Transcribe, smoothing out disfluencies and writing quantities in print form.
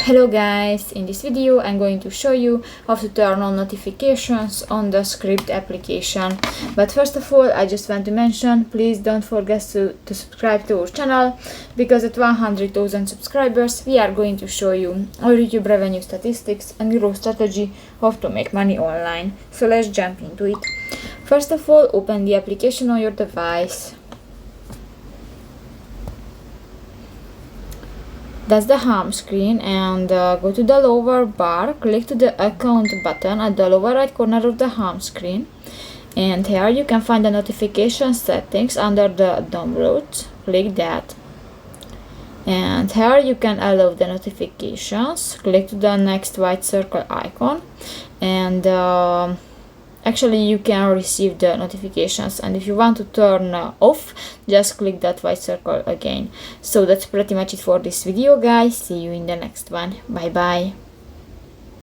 Hello guys, in this video I'm going to show you how to turn on notifications on the Scribd application. But first of all, I just want to mention, please don't forget to subscribe to our channel, because at 100,000 subscribers we are going to show you our YouTube revenue statistics and growth strategy, how to make money online. So let's jump into it. First of all, open the application on your device. That's the home screen, and go to the lower bar, click to the account button at the lower right corner of the home screen, and here you can find the notification settings under the downloads. Click that, and here you can allow the notifications. Click to the next white circle icon, and actually you can receive the notifications, and if you want to turn off, just click that white circle again. So that's pretty much it for this video, guys. See you in the next one. Bye bye.